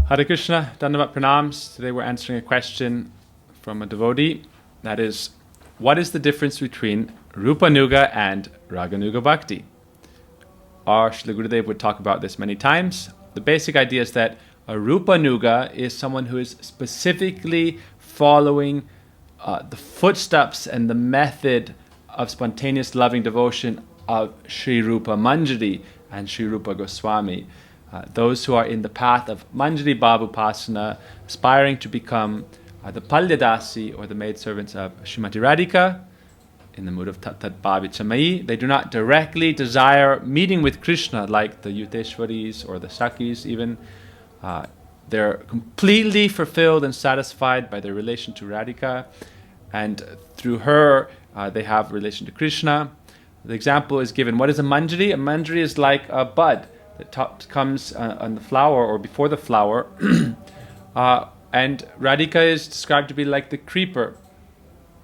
Hare Krishna, Dandavat Pranams. Today we're answering a question from a devotee. That is, what is the difference between Rupanuga and Raganuga Bhakti? Our Srila Gurudev would talk about this many times. The basic idea is that a Rupanuga is someone who is specifically following the footsteps and the method of spontaneous loving devotion of Sri Rupa Manjari and Sri Rupa Goswami. Those who are in the path of Manjari Bhavupasana, aspiring to become the Palyadasi or the maidservants of Srimati Radhika, in the mood of Tat Tat Bhavichamai. They do not directly desire meeting with Krishna like the Yuteshwaris or the Sakis even. They're completely fulfilled and satisfied by their relation to Radhika, and through her they have relation to Krishna. The example is given. What is a Manjari? A Manjari is like a bud that comes on the flower or before the flower. And Radhika is described to be like the creeper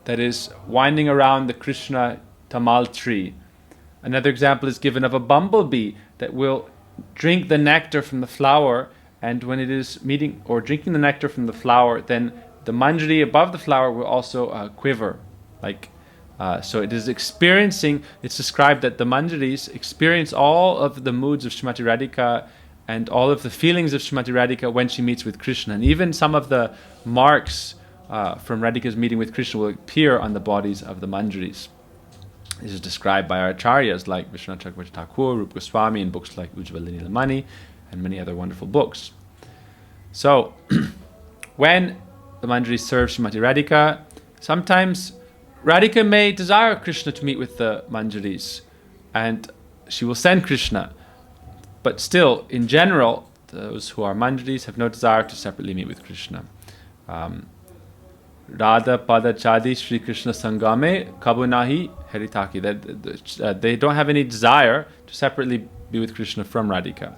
that is winding around the Krishna tamal tree. Another example is given of a bumblebee that will drink the nectar from the flower, and when it is meeting or drinking the nectar from the flower, then the Manjari above the flower will also quiver. So it is experiencing, it's described that the Manjaris experience all of the moods of Srimati Radhika and all of the feelings of Srimati Radhika when she meets with Krishna. And even some of the marks from Radhika's meeting with Krishna will appear on the bodies of the Manjaris. This is described by our acharyas like Vishwanath Chakravarti Thakur, Rupa Goswami, in books like Ujjvala Nilamani, and many other wonderful books. So, when the Manjari serves Srimati Radhika, sometimes Radhika may desire Krishna to meet with the Manjaris, and she will send Krishna. But still, in general, those who are Manjaris have no desire to separately meet with Krishna. Radha Pada Chadi Shri Krishna Sangame Kabunahi Haritaki. They don't have any desire to separately be with Krishna from Radhika.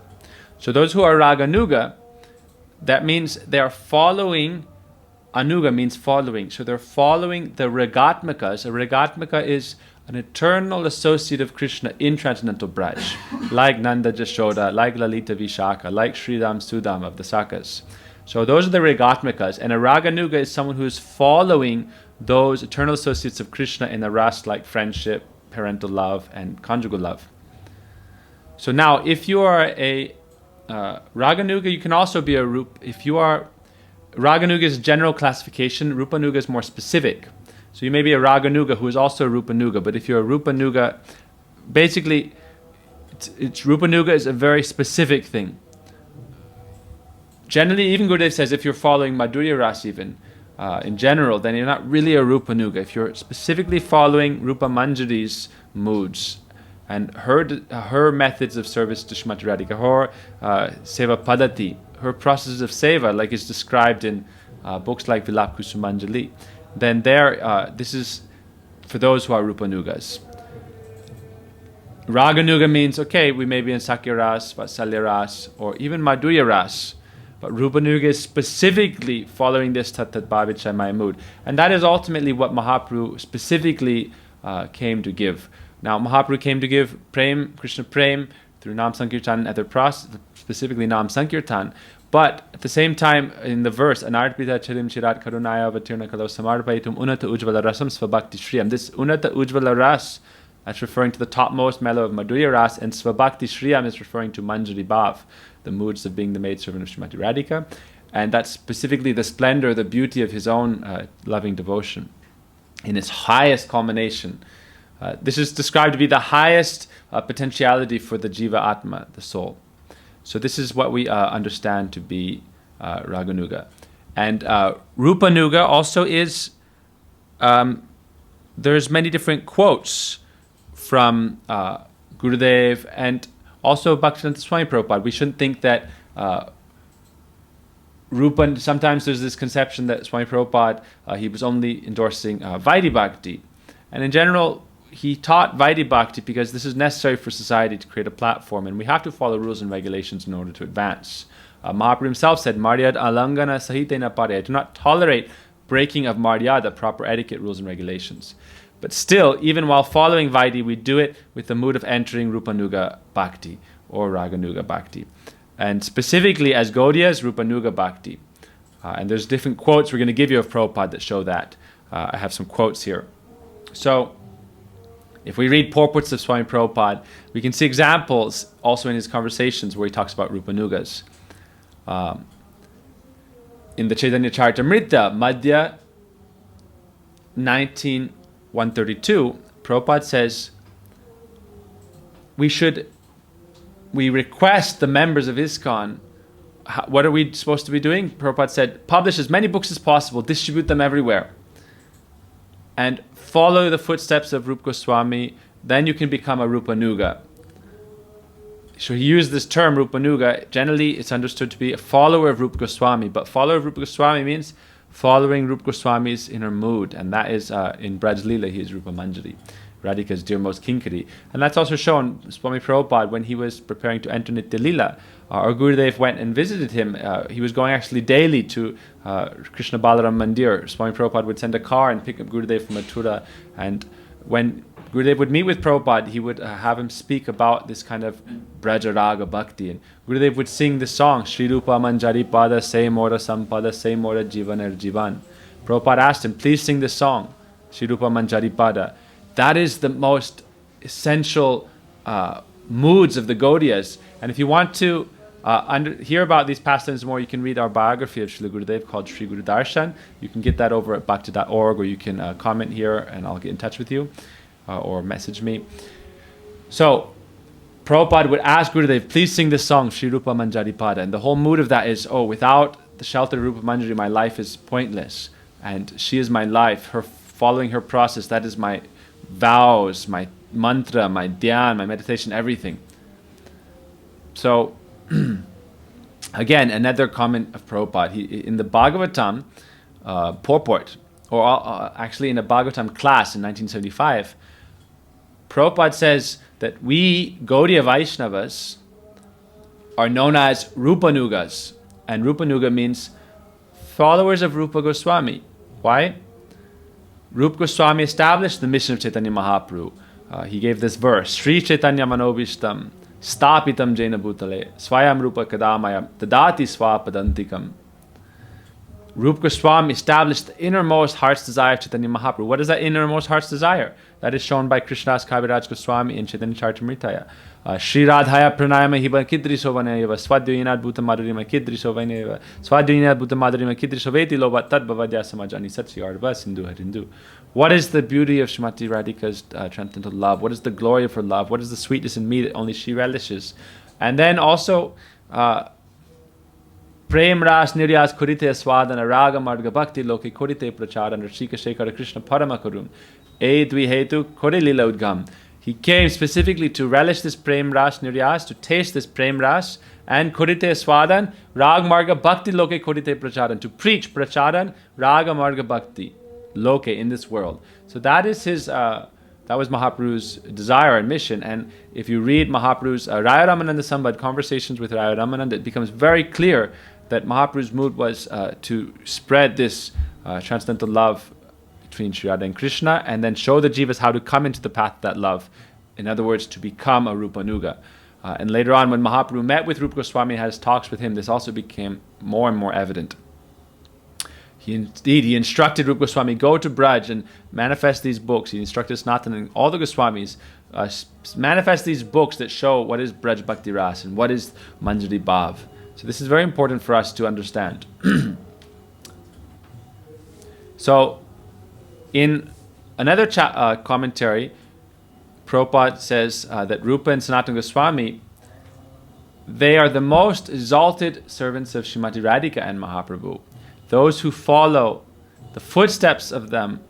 So those who are Raganuga, that means they are following. Anuga means following. So they're following the Ragatmakas. A Ragatmaka is an eternal associate of Krishna in Transcendental Braj, like Nanda Jashoda, like Lalita Vishaka, like Sridham Sudam of the Sakas. So those are the Ragatmakas. And a Raganuga is someone who is following those eternal associates of Krishna in the ras, like friendship, parental love, and conjugal love. So now, if you are a Raganuga, you can also be a Rup. If you are Raganuga is a general classification, Rupanuga is more specific. So you may be a Raganuga who is also a Rupanuga, but if you're a Rupanuga, basically, it's Rupanuga is a very specific thing. Generally, even Gurudev says if you're following Madhurya Ras even, in general, then you're not really a Rupanuga. If you're specifically following Rupa Manjari's moods and her methods of service to Srimati Radhika, her seva padati, her processes of seva, like is described in books like Vilap Kusumanjali, then this is for those who are Rupanugas. Raganuga means, okay, we may be in Sakya Ras, Vatsalya Ras, or even Madhurya Ras, but Rupanuga is specifically following this Tat Tat Bhavichamaya mood. And that is ultimately what Mahaprabhu specifically came to give. Now, Mahaprabhu came to give Prem, Krishna Prem, through Nam Sankirtan and other processes, specifically Nam Sankirtan. But at the same time, in the verse, Anarpita Chirim Chirat Karunaya Vatirna Kalo Samarpaitum Unata Ujvala Rasam Svabhakti Shriyam. This Unata Ujvala Ras, that's referring to the topmost mellow of Madhurya Ras, and Svabhakti Shriyam is referring to Manjari Bhav, the moods of being the maidservant of Srimati Radhika. And that's specifically the splendor, the beauty of his own loving devotion in its highest culmination. This is described to be the highest potentiality for the Jiva Atma, the soul. So this is what we understand to be Raganuga. And Rupanuga also is, there's many different quotes from Gurudev and also Bhaktivedanta Swami Prabhupada. We shouldn't think that Rupa, sometimes there's this conception that Swami Prabhupada, he was only endorsing Vaidhi Bhakti. And in general, he taught Vaidhi Bhakti because this is necessary for society to create a platform, and we have to follow rules and regulations in order to advance. Mahaprabhu himself said, Maryad alangana sahitena parya. Do not tolerate breaking of Maryada, proper etiquette, rules and regulations. But still, even while following Vaidhi, we do it with the mood of entering Rupanuga Bhakti or Raganuga Bhakti. and specifically as Gaudiyas, Rupanuga Bhakti. And there's different quotes we're going to give you of Prabhupada that show that. I have some quotes here. So, if we read purports of Swami Prabhupada, we can see examples also in his conversations where he talks about Rupanugas. In the Chaitanya Charitamrita, Madhya 19:132, Prabhupada says, we request the members of ISKCON, what are we supposed to be doing? Prabhupada said, publish as many books as possible, distribute them everywhere, and follow the footsteps of Rupa Goswami, then you can become a Rupanuga. So he used this term, Rupanuga. Generally, it's understood to be a follower of Rupa Goswami, but follower of Rupa Goswami means following Rupa Goswami's inner mood, and that is in Braj Leela, he is Rupa Manjari, Radhika's dearmost Kinkari. And that's also shown, Swami Prabhupada, when he was preparing to enter Nitya Leela, our Gurudev went and visited him. He was going actually daily to Krishna Balaram Mandir. Swami Prabhupada would send a car and pick up Gurudev from Mathura, and when Gurudev would meet with Prabhupada, he would have him speak about this kind of Braja Raga Bhakti. And Gurudev would sing the song, Shri Rupa Manjari Pada Se Mora Sampada Se Mora Jivan Jivan. Prabhupada asked him, please sing this song, Shri Rupa Manjari Pada. That is the most essential moods of the Gaudiyas. And if you want to hear about these pastimes more, you can read our biography of Srila Gurudev called Sri Guru Darshan. You can get that over at bhakti.org, or you can comment here and I'll get in touch with you. Or message me. So, Prabhupada would ask Gurudev, please sing this song, Shri Rupa Manjari Pada. And the whole mood of that is, without the shelter of Rupa Manjari, my life is pointless. And she is my life. Her following her process, that is my vows, my mantra, my dhyan, my meditation, everything. So, again, another comment of Prabhupada. In the Bhagavatam purport, or actually in a Bhagavatam class in 1975, Prabhupada says that we Gaudiya Vaishnavas are known as Rupanugas. And Rupanuga means followers of Rupa Goswami. Why? Rupa Goswami established the mission of Chaitanya Mahaprabhu. He gave this verse, Sri Chaitanya Manobishtam, Stapitam Jaina Bhutale, Swayam Rupa Kadamayam, Tadati Swapadantikam. Rupa Goswami established the innermost heart's desire of Chaitanya Mahaprabhu. What is that innermost heart's desire? That is shown by Krishnadas Kaviraj Goswami in Chaitanya Charitamrita. Shri Radhaya Pranayama Hiba Kidri Sovanayava Swadhyayinad Bhuta Madhurima Kidri Sovanayava Swadhyayinad Bhuta Madhurima Kidri Soveti Loba Tad Bhavadya Samajani Satsi Ardva Sindhu Harindu. What is the beauty of Srimati Radhika's transcendental love? What is the glory of her love? What is the sweetness in me that only she relishes? And then also Prem Ras Niryas Kurite Swadana Raga Marga Bhakti Loke Kurite Pracharan Rashika Shekara Krishna Paramakarun E Dvi Hetu Kore Lila Udgam. He came specifically to relish this Prem Ras Niryas, to taste this Prem Ras, and Kurite Swadan Rag Marga Bhakti Loke Kurite Pracharan, to preach Pracharan Raga Marga Bhakti Loke in this world. So that is his that was Mahaprabhu's desire and mission. And if you read Mahaprabhu's Raya Ramananda Sambad, conversations with Raya Ramananda, it becomes very clear that Mahaprabhu's mood was to spread this transcendental love between Sri Radha and Krishna, and then show the jivas how to come into the path of that love. In other words, to become a Rupanuga. And later on, when Mahaprabhu met with Rupa Goswami and had his talks with him, this also became more and more evident. He instructed Rupa Goswami, go to Braj and manifest these books. He instructed Sanatana and all the Goswamis, manifest these books that show what is Braj Bhakti Ras and what is Manjari Bhav. So this is very important for us to understand. So, in another commentary, Prabhupada says that Rupa and Sanatana Goswami, they are the most exalted servants of Srimati Radhika and Mahaprabhu. Those who follow the footsteps of them,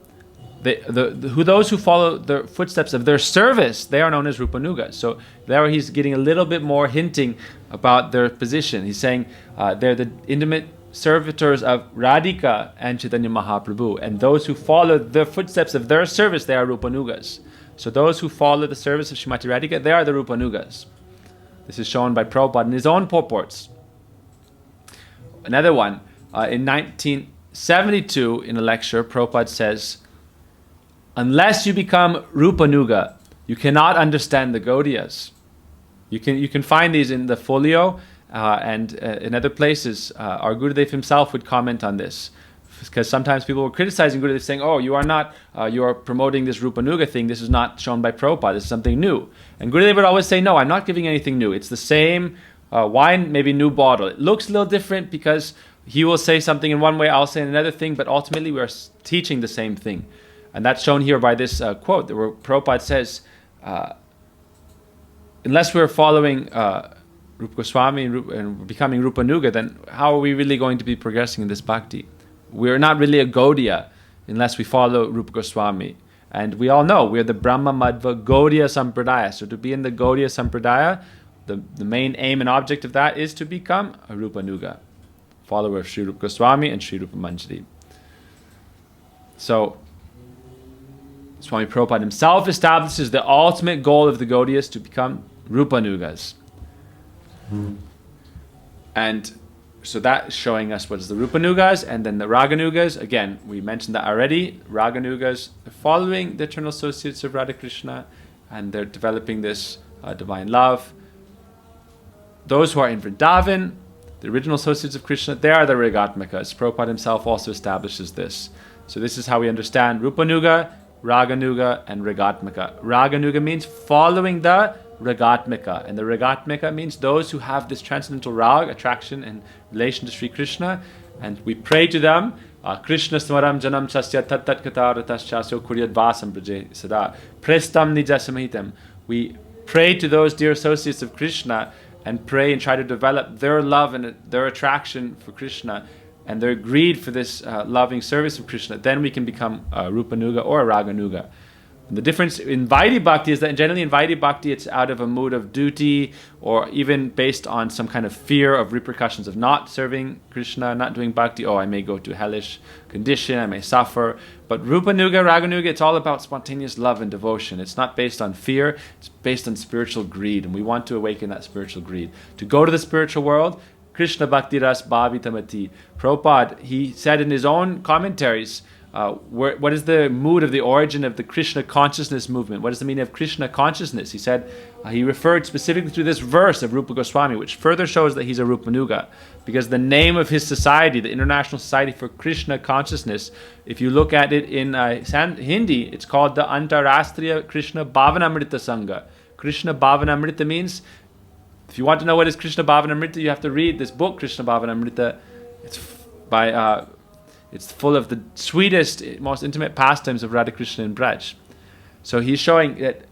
those who follow the footsteps of their service, they are known as Rupanugas. So there he's getting a little bit more hinting about their position. He's saying they're the intimate servitors of Radhika and Chaitanya Mahaprabhu. And those who follow the footsteps of their service, they are Rupanugas. So those who follow the service of Srimati Radhika, they are the Rupanugas. This is shown by Prabhupada in his own purports. Another one, in 1972, in a lecture, Prabhupada says, unless you become Rupanuga, you cannot understand the Gaudiyas. You can find these in the folio, and in other places, our Gurudev himself would comment on this. Because sometimes people were criticizing Gurudev, saying, "Oh, you are promoting this Rupanuga thing. This is not shown by Prabhupada. This is something new." And Gurudev would always say, "No, I'm not giving anything new. It's the same wine, maybe new bottle. It looks a little different because he will say something in one way, I'll say another thing, but ultimately we are teaching the same thing." And that's shown here by this quote, where Prabhupada says, "Unless we're following Rupa Goswami and becoming Rupanuga, then how are we really going to be progressing in this bhakti? We're not really a Gaudiya unless we follow Rupa Goswami. And we all know we're the Brahma Madhva Gaudiya Sampradaya. So to be in the Gaudiya Sampradaya, the main aim and object of that is to become a Rupanuga, follower of Sri Rupa Goswami and Sri Rupa Manjari." So Swami Prabhupada himself establishes the ultimate goal of the Gaudiyas to become Rupanugas. And so that's showing us what is the Rupanugas, and then the Raganugas. Again, we mentioned that already. Raganugas are following the eternal associates of Radha Krishna, and they're developing this divine love. Those who are in Vrindavan, the original associates of Krishna, they are the Ragatmikas. Prabhupada himself also establishes this. So this is how we understand Rupanuga, Raganuga, and Ragatmika. Raganuga means following the Ragatmika, and the Ragatmika means those who have this transcendental rag, attraction and relation to Sri Krishna, and we pray to them. Krishna smaram janam chasya tat tat kata ratasya kuryad vasam braje sada prestam nijasamahitam. We pray to those dear associates of Krishna and pray and try to develop their love and their attraction for Krishna and their greed for this loving service of Krishna. Then we can become a Rupanuga or a Raganuga. And the difference in Vaidhi Bhakti is that generally in Vaidhi Bhakti it's out of a mood of duty or even based on some kind of fear of repercussions of not serving Krishna, not doing Bhakti. Oh, I may go to a hellish condition, I may suffer. But Rupanuga, Raganuga, it's all about spontaneous love and devotion. It's not based on fear, it's based on spiritual greed. And we want to awaken that spiritual greed. To go to the spiritual world, Krishna Bhakti Ras Bhavitamati. Prabhupada, he said in his own commentaries, what is the mood of the origin of the Krishna consciousness movement? What does the meaning of Krishna consciousness? He said, he referred specifically to this verse of Rupa Goswami, which further shows that he's a Rupanuga. Because the name of his society, the International Society for Krishna Consciousness, if you look at it in Hindi, it's called the Antarastriya Krishna Bhavanamrita Sangha. Krishna Bhavanamrita means, if you want to know what is Krishna Bhavanamrita, you have to read this book, Krishna Bhavanamrita. It's by... It's full of the sweetest, most intimate pastimes of Radha Krishna in Braj. So he's showing that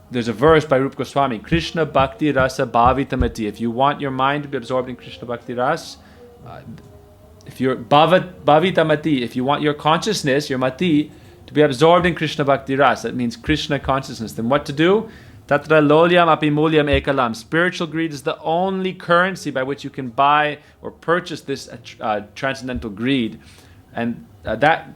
there's a verse by Rupa Goswami, Krishna Bhakti Rasa Bhavitamati. If you want your mind to be absorbed in Krishna Bhakti Ras, if you're Bhavitamati, if you want your consciousness, your mati, to be absorbed in Krishna Bhakti Ras, that means Krishna consciousness, then what to do? Tatra lolyam api mulyam ekalam. Spiritual greed is the only currency by which you can buy or purchase this transcendental greed. And that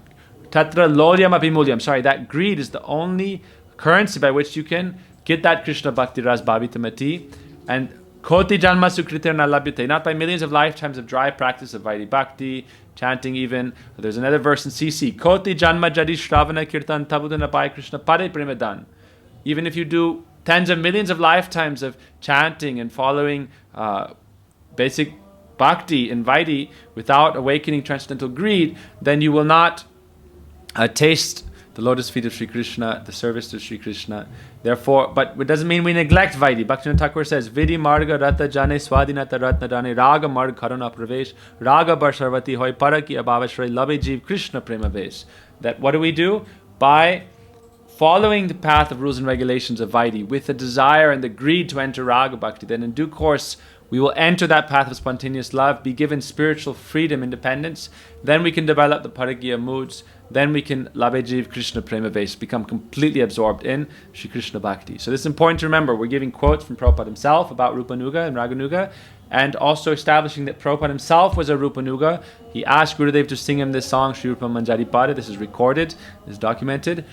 tatra lolyam api mulyam, that greed is the only currency by which you can get that Krishna Bhakti Ras Bhavitamati. And koti janma sukritirna labhyate, not by millions of lifetimes of dry practice of Vaidhi Bhakti, chanting even. There's another verse in CC, koti janma jadi shravana kirtan tabudana pai Krishna pade premadan. Even if you do tens of millions of lifetimes of chanting and following basic bhakti in Vaidhi without awakening transcendental greed, then you will not taste the lotus feet of Sri Krishna, the service to Sri Krishna. Therefore, but it doesn't mean we neglect Vaidhi. Bhaktivinoda Thakur says, Vidhi marga rata jane swadinata ratna dane raga marg karana pravesh raga barsharvati hoy paraki abhavashray labe jeev Krishna prema vesh. That what do we do? By following the path of rules and regulations of Vaidhi with the desire and the greed to enter Raga Bhakti, then in due course we will enter that path of spontaneous love, be given spiritual freedom, independence. Then we can develop the Paragya moods. Then we can Labejiv Krishna Prema Vesh, become completely absorbed in Sri Krishna Bhakti. So this is important to remember. We're giving quotes from Prabhupada himself about Rupanuga and Raganuga, and also establishing that Prabhupada himself was a Rupanuga. He asked Gurudev to sing him this song, Sri Rupa Manjari Pada. This is recorded, this is documented.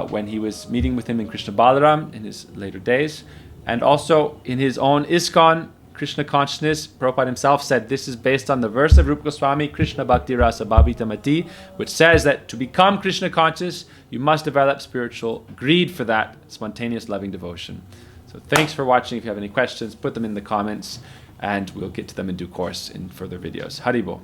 When he was meeting with him in Krishna Balaram in his later days. And also in his own ISKCON, Krishna consciousness, Prabhupada himself said this is based on the verse of Rupa Goswami, Krishna Bhakti Rasa Bhavitamati, which says that to become Krishna conscious, you must develop spiritual greed for that spontaneous loving devotion. So thanks for watching. If you have any questions, put them in the comments. and we'll get to them in due course in further videos. Haribo.